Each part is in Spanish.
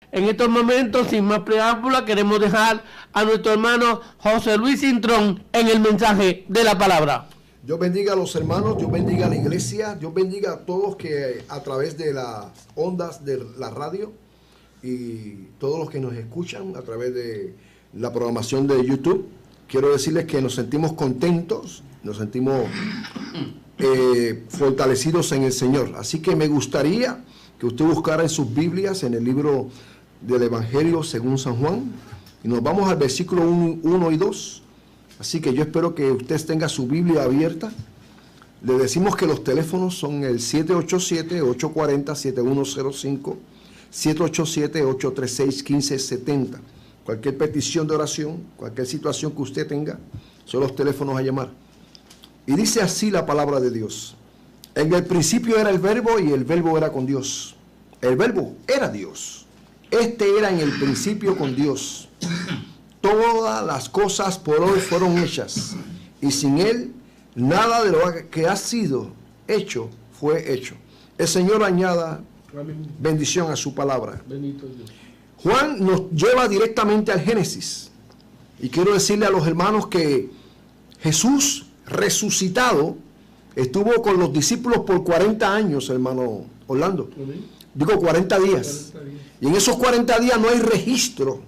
En estos momentos, sin más preámbulo, queremos dejar a nuestro hermano José Luis Cintrón en el mensaje de la palabra. Dios bendiga a los hermanos, Dios bendiga a la iglesia, Dios bendiga a todos que a través de las ondas de la radio y todos los que nos escuchan a través de la programación de YouTube. Quiero decirles que nos sentimos contentos, nos sentimos fortalecidos en el Señor. Así que me gustaría que usted buscara en sus Biblias, en el libro del Evangelio según San Juan, y nos vamos al versículo 1 y 2. Así que yo espero que usted tenga su Biblia abierta. Le decimos que los teléfonos son el 787-840-7105, 787-836-1570. Cualquier petición de oración, cualquier situación que usted tenga, son los teléfonos a llamar. Y dice así la palabra de Dios. En el principio era el verbo y el verbo era con Dios. El verbo era Dios. Este era en el principio con Dios. Todas las cosas por hoy fueron hechas, y sin Él nada de lo que ha sido hecho fue hecho. El Señor añada bendición a su palabra. Bendito Dios. Juan nos lleva directamente al Génesis, y quiero decirle a los hermanos que Jesús resucitado estuvo con los discípulos por 40 años, hermano Orlando. Digo 40 días. Y en esos 40 días no hay registro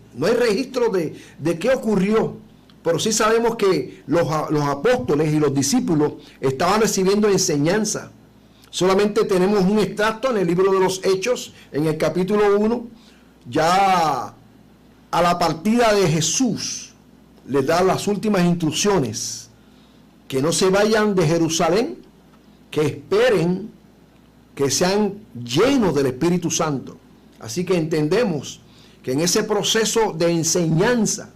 de qué ocurrió. Pero sí sabemos que los apóstoles y los discípulos estaban recibiendo enseñanza. Solamente tenemos un extracto en el libro de los Hechos, en el capítulo 1, ya a la partida de Jesús, les da las últimas instrucciones, que no se vayan de Jerusalén, que esperen que sean llenos del Espíritu Santo. Así que entendemos que en ese proceso de enseñanza,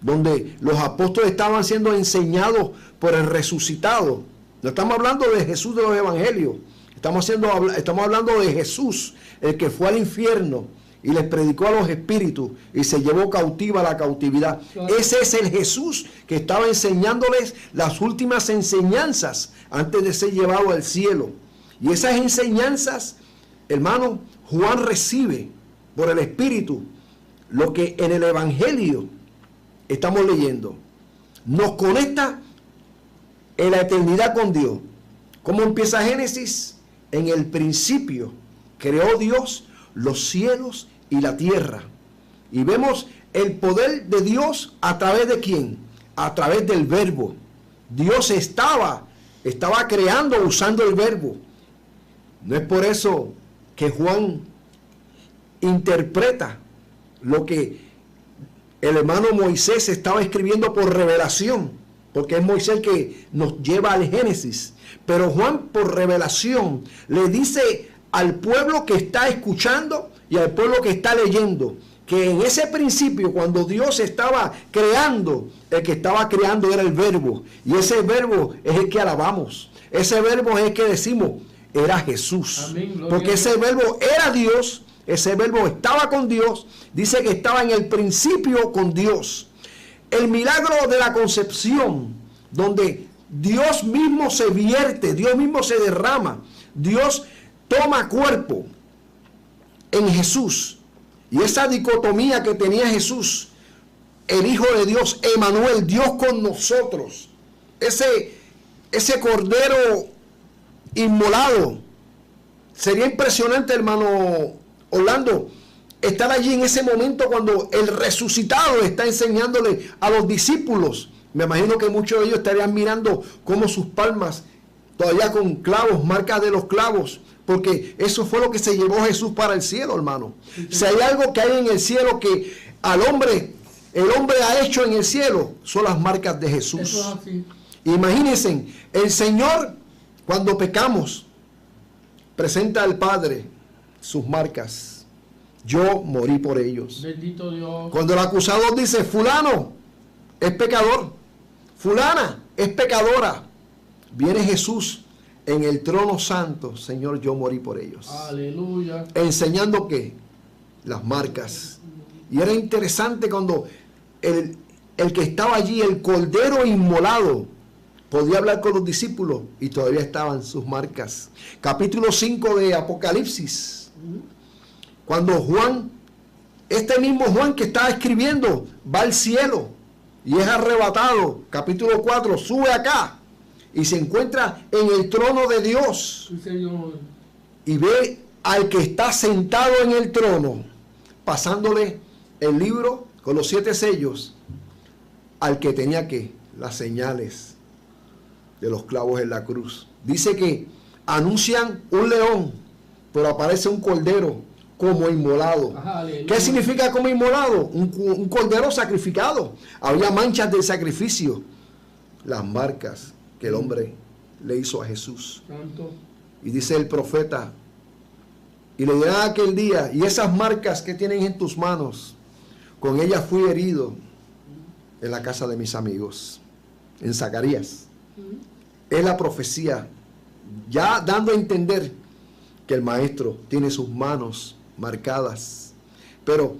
donde los apóstoles estaban siendo enseñados por el resucitado, no estamos hablando de Jesús de los evangelios, estamos hablando de Jesús, el que fue al infierno y les predicó a los espíritus y se llevó cautiva la cautividad. Claro. Ese es el Jesús que estaba enseñándoles las últimas enseñanzas antes de ser llevado al cielo. Y esas enseñanzas, hermano, Juan recibe por el Espíritu lo que en el Evangelio estamos leyendo. Nos conecta en la eternidad con Dios. ¿Cómo empieza Génesis? En el principio creó Dios los cielos y la tierra. Y vemos el poder de Dios a través de ¿quién? A través del verbo. Dios estaba creando usando el verbo. No es por eso que Juan interpreta lo que el hermano Moisés estaba escribiendo por revelación, porque es Moisés el que nos lleva al Génesis. Pero Juan por revelación le dice al pueblo que está escuchando y al pueblo que está leyendo, que en ese principio, cuando Dios estaba creando, el que estaba creando era el verbo. Y ese verbo es el que alabamos. Ese verbo es el que decimos, era Jesús. Amén, porque ese verbo era Dios, ese verbo estaba con Dios, dice que estaba en el principio con Dios. El milagro de la concepción, donde Dios mismo se vierte, Dios mismo se derrama, Dios toma cuerpo en Jesús. Y esa dicotomía que tenía Jesús, el Hijo de Dios, Emmanuel, Dios con nosotros, ese cordero inmolado. Sería impresionante, hermano Orlando, estar allí en ese momento cuando el resucitado está enseñándole a los discípulos. Me imagino que muchos de ellos estarían mirando cómo sus palmas, todavía con clavos, marcas de los clavos, porque eso fue lo que se llevó Jesús para el cielo, hermano. Si hay algo que hay en el cielo que el hombre ha hecho en el cielo, son las marcas de Jesús. Eso es así. Imagínense, el Señor, cuando pecamos, presenta al Padre sus marcas. Yo morí por ellos. Bendito Dios. Cuando el acusador dice, fulano es pecador, fulana es pecadora, viene Jesús en el trono santo, Señor, yo morí por ellos. Aleluya. Enseñando ¿qué? Las marcas. Y era interesante cuando el que estaba allí, el cordero inmolado, podía hablar con los discípulos y todavía estaban sus marcas. Capítulo 5 de Apocalipsis. Cuando Juan este mismo Juan que está escribiendo va al cielo y es arrebatado, capítulo 4, sube acá y se encuentra en el trono de Dios. Sí, Señor. Y ve al que está sentado en el trono, pasándole el libro con los 7 sellos al que tenía que las señales de los clavos en la cruz. Dice que anuncian un león, pero aparece un cordero como inmolado. ¿Qué significa como inmolado? Un cordero sacrificado. Había manchas del sacrificio, las marcas que el hombre le hizo a Jesús. Santo. Y dice el profeta, y le dirá aquel día, y esas marcas que tienes en tus manos, con ellas fui herido en la casa de mis amigos. En Zacarías. Es la profecía, ya dando a entender que el maestro tiene sus manos marcadas. Pero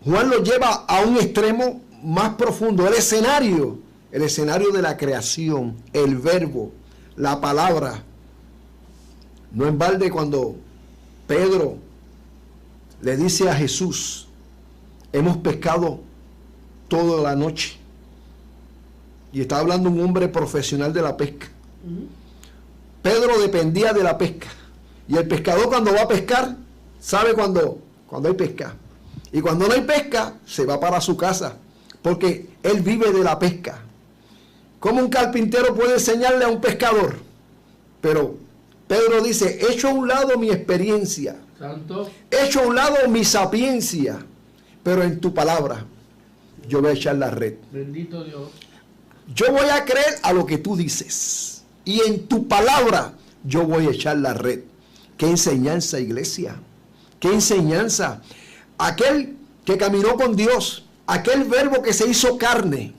Juan lo lleva a un extremo más profundo, el escenario de la creación, el verbo, la palabra. No en balde cuando Pedro le dice a Jesús, hemos pescado toda la noche. Y está hablando un hombre profesional de la pesca. Pedro dependía de la pesca. Y el pescador cuando va a pescar, sabe cuando hay pesca. Y cuando no hay pesca, se va para su casa. Porque él vive de la pesca. ¿Cómo un carpintero puede enseñarle a un pescador? Pero Pedro dice, echo a un lado mi experiencia. Santo. Echo a un lado mi sapiencia. Pero en tu palabra, yo voy a echar la red. Bendito Dios. Yo voy a creer a lo que tú dices. Y en tu palabra yo voy a echar la red. ¿Qué enseñanza, iglesia? ¿Qué enseñanza? Aquel que caminó con Dios. Aquel verbo que se hizo carne.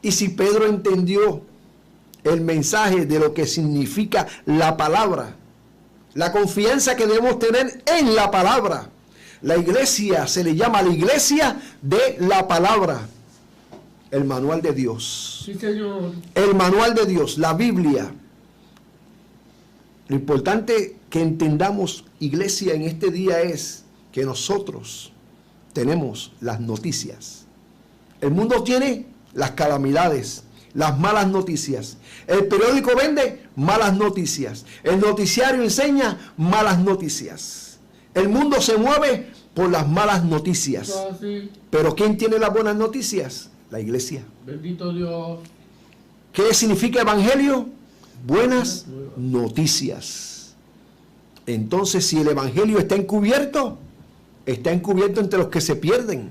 Y si Pedro entendió el mensaje de lo que significa la palabra, la confianza que debemos tener en la palabra. La iglesia se le llama la iglesia de la palabra. El manual de Dios. Sí, Señor. El manual de Dios, la Biblia. Lo importante que entendamos, iglesia, en este día es que nosotros tenemos las noticias. El mundo tiene las calamidades, las malas noticias. El periódico vende malas noticias. El noticiario enseña malas noticias. El mundo se mueve por las malas noticias. Sí. Pero ¿quién tiene las buenas noticias? La iglesia. Bendito Dios. ¿Qué significa evangelio? Buenas noticias. Entonces, si el evangelio está encubierto entre los que se pierden.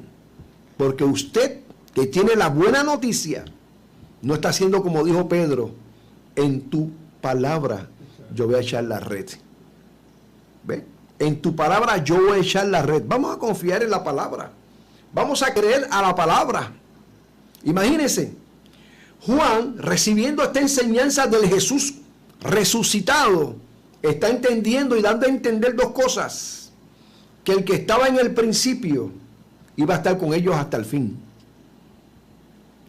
Porque usted, que tiene la buena noticia, no está haciendo como dijo Pedro, en tu palabra yo voy a echar la red. ¿Ve? En tu palabra yo voy a echar la red. Vamos a confiar en la palabra. Vamos a creer a la palabra. Imagínense, Juan, recibiendo esta enseñanza del Jesús resucitado, está entendiendo y dando a entender dos cosas. Que el que estaba en el principio iba a estar con ellos hasta el fin.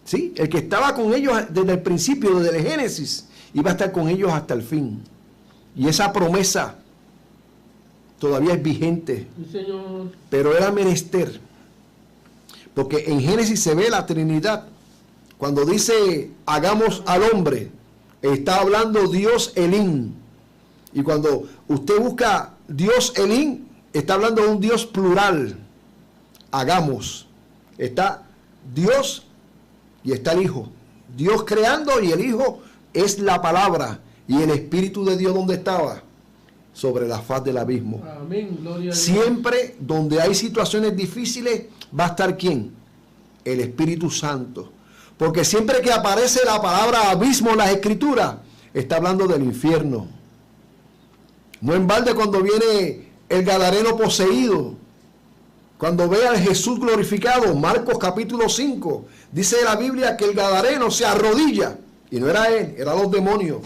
¿Sí? El que estaba con ellos desde el principio, desde el Génesis, iba a estar con ellos hasta el fin. Y esa promesa todavía es vigente. Sí, Señor. Pero era menester. Porque en Génesis se ve la Trinidad. Cuando dice, hagamos al hombre, está hablando Dios Elohim. Y cuando usted busca Dios Elohim, está hablando de un Dios plural. Hagamos. Está Dios y está el Hijo. Dios creando y el Hijo es la palabra. Y el Espíritu de Dios, ¿dónde estaba? Sobre la faz del abismo. Amén. Gloria a Dios. Siempre donde hay situaciones difíciles, va a estar ¿quién? El Espíritu Santo. Porque siempre que aparece la palabra abismo en las Escrituras, está hablando del infierno. No en balde cuando viene el gadareno poseído, cuando ve al Jesús glorificado, Marcos capítulo 5, dice la Biblia que el gadareno se arrodilla, y no era él, eran los demonios.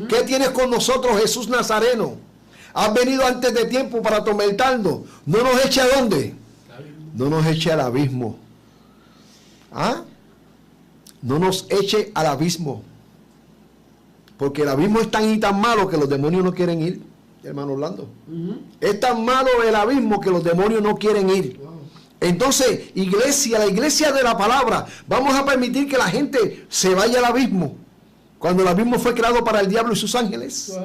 ¿Qué tienes con nosotros, Jesús Nazareno? Has venido antes de tiempo para atormentarnos. ¿No nos eche a dónde? No nos eche al abismo. ¿Ah? No nos eche al abismo. Porque el abismo es tan y tan malo que los demonios no quieren ir. hermano Orlando. Es tan malo el abismo que los demonios no quieren ir. Entonces, iglesia, la iglesia de la palabra, vamos a permitir que la gente se vaya al abismo, cuando el abismo fue creado para el diablo y sus ángeles.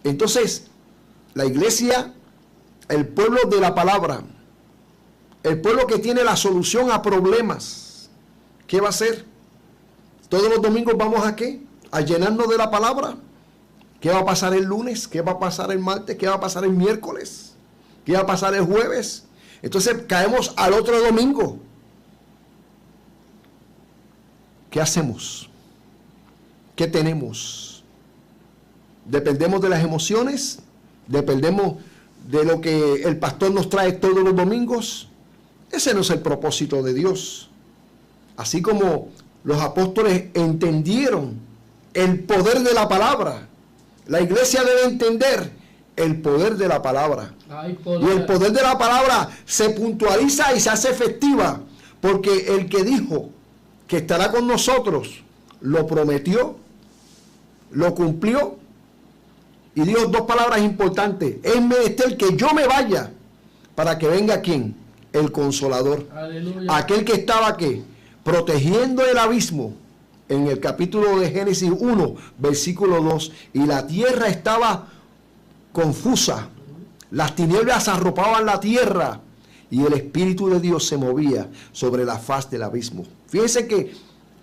Entonces, la iglesia, el pueblo de la palabra, el pueblo que tiene la solución a problemas, ¿qué va a hacer? Todos los domingos vamos a ¿qué? A llenarnos de la palabra. ¿Qué va a pasar el lunes? ¿Qué va a pasar el martes? ¿Qué va a pasar el miércoles? ¿Qué va a pasar el jueves? Entonces caemos al otro domingo. ¿Qué hacemos? ¿Qué tenemos? ¿Dependemos de las emociones? ¿Dependemos de lo que el pastor nos trae todos los domingos? Ese no es el propósito de Dios. Así como los apóstoles entendieron el poder de la palabra, la iglesia debe entender el poder de la palabra. Y el poder de la palabra se puntualiza y se hace efectiva, porque el que dijo que estará con nosotros, lo prometió, lo cumplió, y dijo dos palabras importantes: es menester que yo me vaya, para que venga ¿quién? El Consolador. Aleluya. Aquel que estaba ¿qué? Protegiendo el abismo, en el capítulo de Génesis 1, versículo 2, y la tierra estaba confusa, las tinieblas arropaban la tierra, y el Espíritu de Dios se movía sobre la faz del abismo. Fíjense que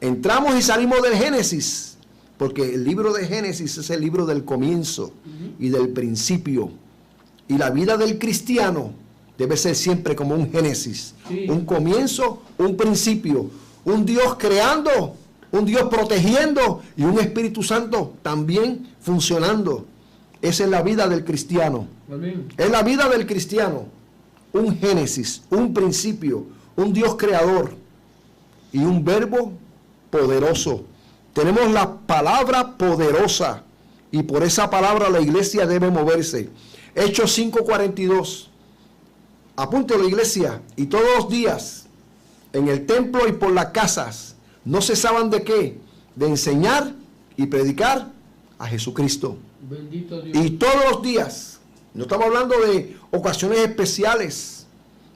entramos y salimos del Génesis, porque el libro de Génesis es el libro del comienzo y del principio, y la vida del cristiano debe ser siempre como un Génesis, un comienzo, un principio, un Dios creando, un Dios protegiendo y un Espíritu Santo también funcionando. Esa es la vida del cristiano. Amén. Es la vida del cristiano. Un Génesis, un principio, un Dios creador y un verbo poderoso. Tenemos la palabra poderosa y por esa palabra la iglesia debe moverse. Hechos 5:42. Apunte la iglesia, y todos los días en el templo y por las casas no cesaban de qué, de enseñar y predicar a Jesucristo. Bendito Dios. Y todos los días, no estamos hablando de ocasiones especiales,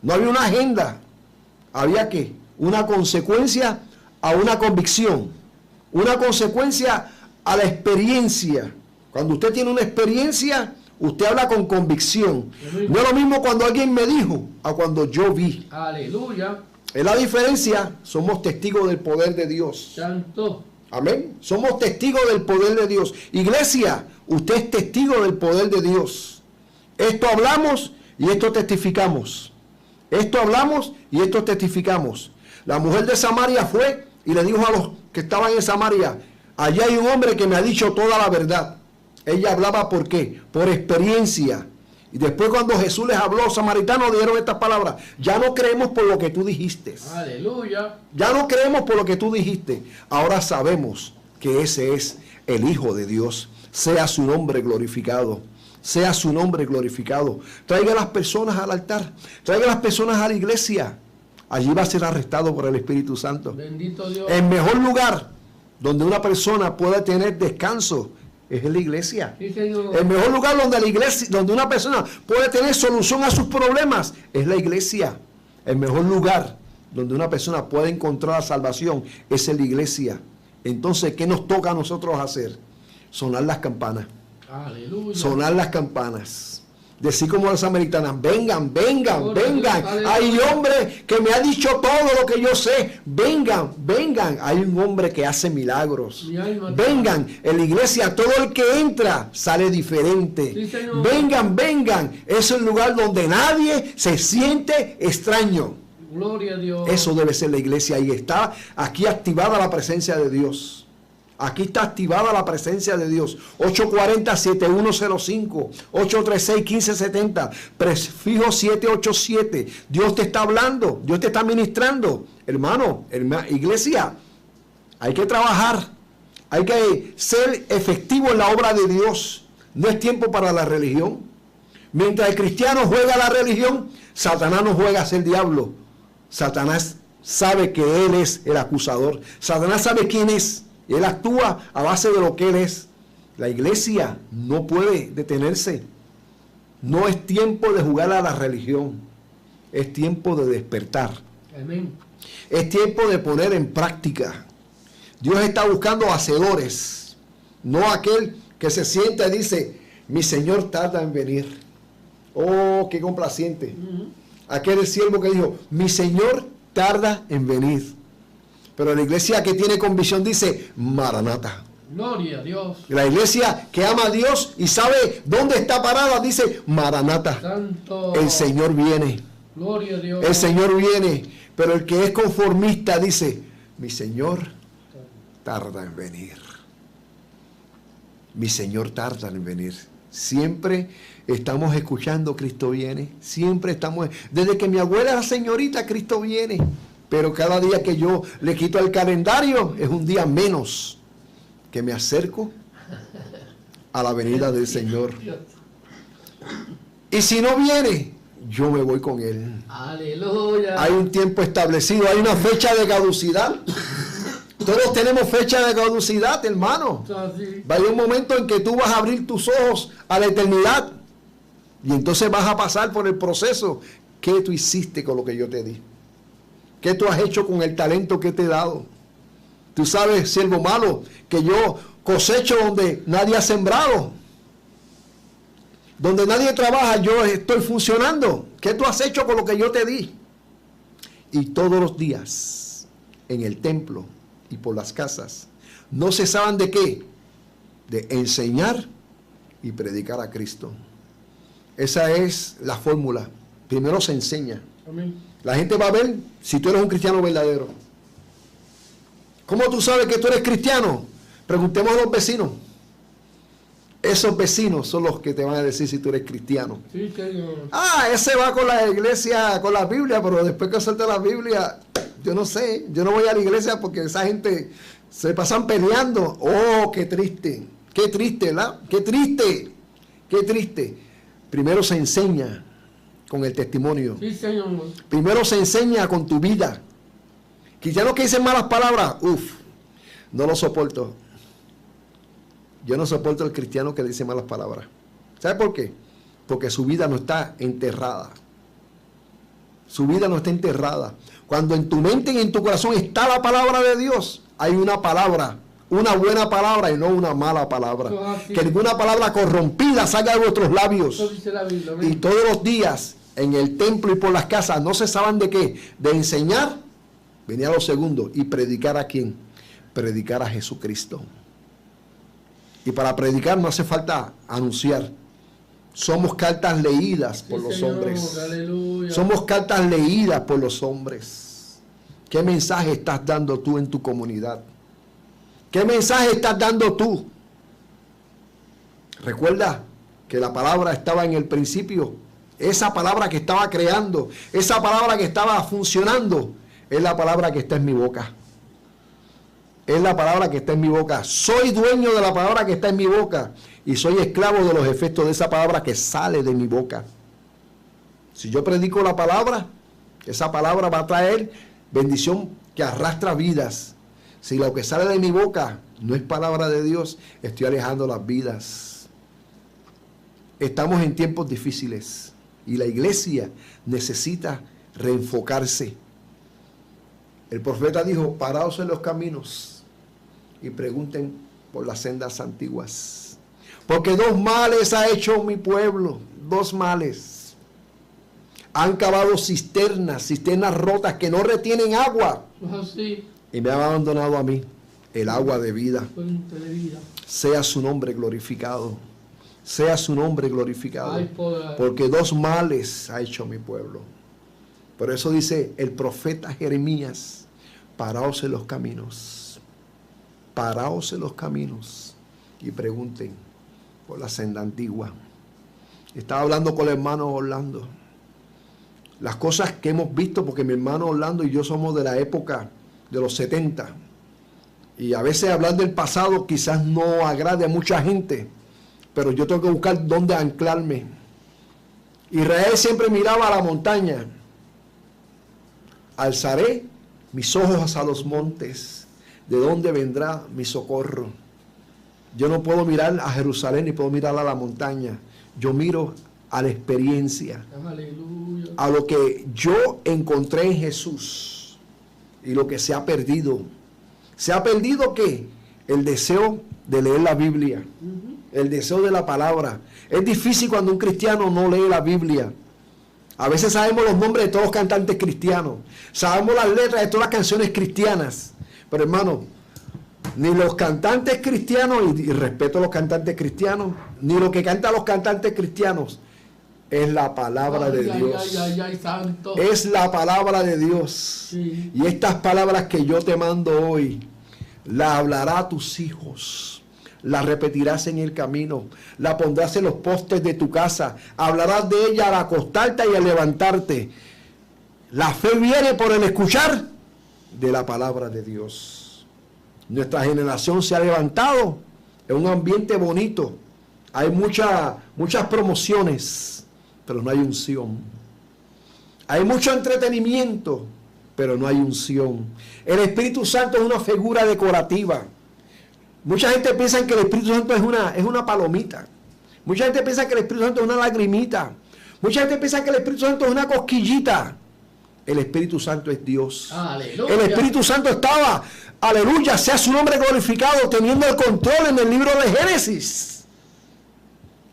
no había una agenda, había que una consecuencia a una convicción, una consecuencia a la experiencia. Cuando usted tiene una experiencia, usted habla con convicción. No es lo mismo cuando alguien me dijo a cuando yo vi. Aleluya. Es la diferencia. Somos testigos del poder de Dios. Santo. Amén. Somos testigos del poder de Dios. Iglesia, usted es testigo del poder de Dios. Esto hablamos y esto testificamos. Esto hablamos y esto testificamos. La mujer de Samaria fue y le dijo a los que estaban en Samaria: allí hay un hombre que me ha dicho toda la verdad. Ella hablaba ¿por qué? Por experiencia. Y después cuando Jesús les habló, los samaritanos dijeron estas palabras: ya no creemos por lo que tú dijiste. Aleluya. Ya no creemos por lo que tú dijiste. Ahora sabemos que ese es el Hijo de Dios. Sea su nombre glorificado. Sea su nombre glorificado. Traiga a las personas al altar. Traiga a las personas a la iglesia. Allí va a ser arrestado por el Espíritu Santo. Bendito Dios. El mejor lugar donde una persona pueda tener descanso es en la iglesia. Sí, el mejor lugar donde la iglesia, donde una persona puede tener solución a sus problemas, es la iglesia. El mejor lugar donde una persona puede encontrar la salvación es en la iglesia. Entonces, ¿qué nos toca a nosotros hacer? Sonar las campanas. Aleluya. Sonar las campanas. Decir como las americanas: vengan, vengan, vengan. Hay hombre que me ha dicho todo lo que yo sé. Vengan, vengan. Hay un hombre que hace milagros. Vengan. En la iglesia todo el que entra sale diferente. Sí, vengan, vengan. Es el lugar donde nadie se siente extraño. Gloria a Dios. Eso debe ser la iglesia. Y está aquí activada la presencia de Dios. Aquí está activada la presencia de Dios. 840-7105, 836-1570, prefijo 787. Dios te está hablando, Dios te está ministrando. Hermano, iglesia, hay que trabajar, hay que ser efectivo en la obra de Dios. No es tiempo para la religión. Mientras el cristiano juega a la religión, Satanás no juega a ser diablo. Satanás sabe que él es el acusador. Satanás sabe quién es. Él actúa a base de lo que él es. La iglesia no puede detenerse. No es tiempo de jugar a la religión. Es tiempo de despertar. Amén. Es tiempo de poner en práctica. Dios está buscando hacedores, no aquel que se sienta y dice, mi Señor tarda en venir. Oh, qué complaciente. Aquel siervo que dijo, mi Señor tarda en venir. Pero la iglesia que tiene convicción dice, Maranata. Gloria a Dios. La iglesia que ama a Dios y sabe dónde está parada dice, Maranata. Santo. El Señor viene. Gloria a Dios. El Señor viene. Pero el que es conformista dice, mi Señor tarda en venir. Mi Señor tarda en venir. Siempre estamos escuchando Cristo viene. Siempre estamos... Desde que mi abuela era señorita, Cristo viene. Pero cada día que yo le quito el calendario es un día menos que me acerco a la venida del Señor. Y si no viene, yo me voy con Él. Aleluya. Hay un tiempo establecido, hay una fecha de caducidad. Todos tenemos fecha de caducidad, hermano. Así. Va a haber un momento en que tú vas a abrir tus ojos a la eternidad. Y entonces vas a pasar por el proceso. ¿Qué tú hiciste con lo que yo te di? ¿Qué tú has hecho con el talento que te he dado? Tú sabes, siervo malo, que yo cosecho donde nadie ha sembrado. Donde nadie trabaja, yo estoy funcionando. ¿Qué tú has hecho con lo que yo te di? Y todos los días, en el templo y por las casas, no cesaban de qué? De enseñar y predicar a Cristo. Esa es la fórmula. Primero se enseña. Amén. La gente va a ver si tú eres un cristiano verdadero. ¿Cómo tú sabes que tú eres cristiano? Preguntemos a los vecinos. Esos vecinos son los que te van a decir si tú eres cristiano. Sí, Señor. Ah, ese va con la iglesia, con la Biblia, pero después que suelta la Biblia, yo no sé, yo no voy a la iglesia porque esa gente se pasan peleando. Oh, qué triste, ¿verdad? Qué triste, qué triste. Primero se enseña con el testimonio. Sí, Señor. Primero se enseña con tu vida. Cristianos que dicen malas palabras, no lo soporto. Yo no soporto al cristiano que dice malas palabras. ¿Sabe por qué? Porque su vida no está enterrada. Su vida no está enterrada. Cuando en tu mente y en tu corazón está la palabra de Dios, hay una palabra, una buena palabra y no una mala palabra. Que ninguna palabra corrompida salga de vuestros labios. Eso dice la Biblia. Y todos los días en el templo y por las casas no cesaban de qué? De enseñar. Venía lo segundo. ¿Y predicar a quién? Predicar a Jesucristo. Y para predicar no hace falta anunciar. Somos cartas leídas por los hombres. Aleluya. Somos cartas leídas por los hombres. ¿Qué mensaje estás dando tú en tu comunidad? ¿Qué mensaje estás dando tú? Recuerda que la palabra estaba en el principio. Esa palabra que estaba creando, esa palabra que estaba funcionando, es la palabra que está en mi boca. Es la palabra que está en mi boca. Soy dueño de la palabra que está en mi boca. Y soy esclavo de los efectos de esa palabra que sale de mi boca. Si yo predico la palabra, esa palabra va a traer bendición que arrastra vidas. Si lo que sale de mi boca no es palabra de Dios, estoy alejando las vidas. Estamos en tiempos difíciles. Y la iglesia necesita reenfocarse. El profeta dijo, paraos en los caminos y pregunten por las sendas antiguas. Porque dos males ha hecho mi pueblo, dos males. Han cavado cisternas rotas que no retienen agua. Así. Y me han abandonado a mí el agua de vida. Fuente de vida. Sea su nombre glorificado. Sea su nombre glorificado. Ay, poder. Porque dos males ha hecho mi pueblo. Por eso dice el profeta Jeremías, paraos en los caminos. Paraos en los caminos y pregunten por la senda antigua. Estaba hablando con el hermano Orlando. Las cosas que hemos visto, porque mi hermano Orlando y yo somos de la época de los 70. Y a veces hablar del pasado quizás no agrade a mucha gente, pero yo tengo que buscar dónde anclarme. Israel siempre miraba a la montaña. Alzaré mis ojos hacia los montes. ¿De dónde vendrá mi socorro? Yo no puedo mirar a Jerusalén ni puedo mirar a la montaña. Yo miro a la experiencia, Aleluya. a lo que yo encontré en Jesús y lo que se ha perdido. ¿Se ha perdido qué? El deseo de leer la Biblia, el deseo de la palabra. Es difícil cuando un cristiano no lee la Biblia. A veces sabemos los nombres de todos los cantantes cristianos, sabemos las letras de todas las canciones cristianas, pero hermano, ni los cantantes cristianos, y respeto a los cantantes cristianos, ni lo que cantan los cantantes cristianos, es la palabra de Dios. Santo. Es la palabra de Dios. Sí. Y estas palabras que yo te mando hoy, las hablará a tus hijos. La repetirás en el camino, la pondrás en los postes de tu casa, hablarás de ella al acostarte y al levantarte. La fe viene por el escuchar de la palabra de Dios. Nuestra generación se ha levantado en un ambiente bonito. Hay muchas promociones, pero no hay unción. Hay mucho entretenimiento, pero no hay unción. El Espíritu Santo es una figura decorativa. Mucha gente piensa que el Espíritu Santo es una palomita. Mucha gente piensa que el Espíritu Santo es una lagrimita. Mucha gente piensa que el Espíritu Santo es una cosquillita. El Espíritu Santo es Dios. Aleluya. El Espíritu Santo estaba, aleluya, sea su nombre glorificado, teniendo el control en el libro de Génesis.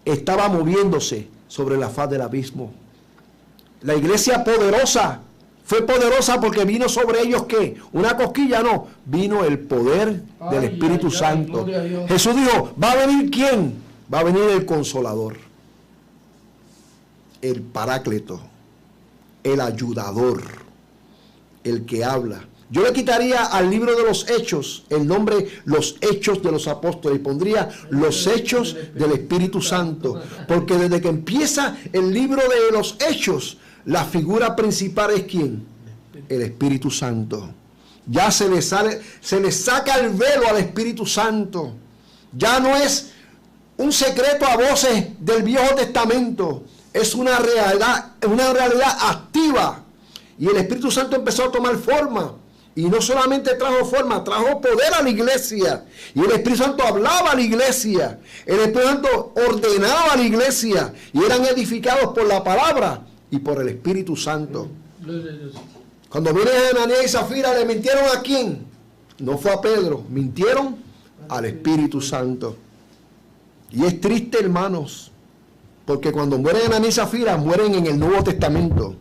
Estaba moviéndose sobre la faz del abismo. La iglesia poderosa fue poderosa porque vino sobre ellos, ¿qué? Una cosquilla, no. Vino el poder del Espíritu Santo. Jesús dijo, ¿va a venir quién? Va a venir el Consolador, el Paráclito, el Ayudador, el que habla. Yo le quitaría al libro de los Hechos el nombre Los Hechos de los Apóstoles y pondría Los Hechos del Espíritu Santo. Porque desde que empieza el libro de los Hechos, la figura principal es ¿quién? El Espíritu Santo. Ya se le saca el velo al Espíritu Santo. Ya no es un secreto a voces del Viejo Testamento. Es una realidad activa. Y el Espíritu Santo empezó a tomar forma. Y no solamente trajo forma, trajo poder a la iglesia. Y el Espíritu Santo hablaba a la iglesia. El Espíritu Santo ordenaba a la iglesia. Y eran edificados por la palabra y por el Espíritu Santo. Cuando viene Ananías y Zafira, ¿le mintieron a quién? No fue a Pedro, mintieron al Espíritu Santo. Y es triste, hermanos, porque cuando mueren Ananías y Zafira, mueren en el Nuevo Testamento.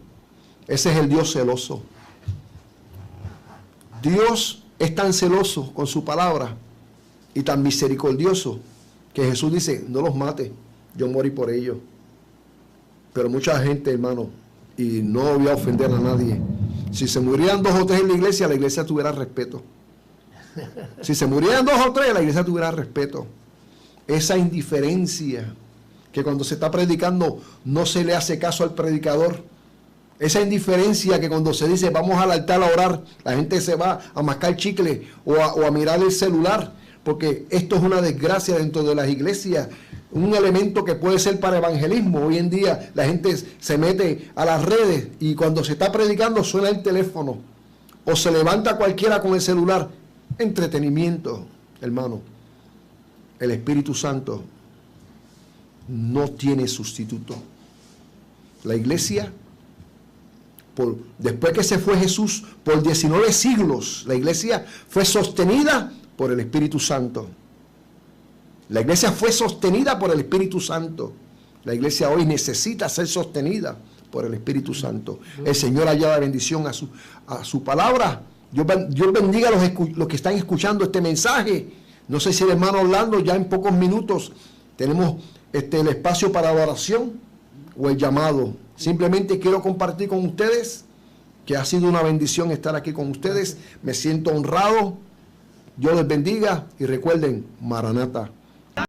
Ese es el Dios celoso. Dios es tan celoso con su palabra y tan misericordioso que Jesús dice, no los mate, yo morí por ellos. Pero mucha gente, hermano, y no voy a ofender a nadie, si se murieran 2 o 3 en la iglesia tuviera respeto. Si se murieran 2 o 3, la iglesia tuviera respeto. Esa indiferencia que cuando se está predicando no se le hace caso al predicador. Esa indiferencia que cuando se dice vamos al altar a orar, la gente se va a mascar chicle o a mirar el celular, porque esto es una desgracia dentro de las iglesias, un elemento que puede ser para evangelismo. Hoy en día la gente se mete a las redes y cuando se está predicando suena el teléfono o se levanta cualquiera con el celular. Entretenimiento, hermano. El Espíritu Santo no tiene sustituto. La iglesia, después que se fue Jesús, por 19 siglos, la iglesia fue sostenida por el Espíritu Santo. La iglesia fue sostenida por el Espíritu Santo. La iglesia hoy necesita ser sostenida por el Espíritu Santo. El Señor añada bendición a su palabra. Dios bendiga a los que están escuchando este mensaje. No sé si el hermano Orlando, ya en pocos minutos tenemos el espacio para la oración o el llamado. Simplemente quiero compartir con ustedes que ha sido una bendición estar aquí con ustedes. Me siento honrado. Dios les bendiga y recuerden, Maranata.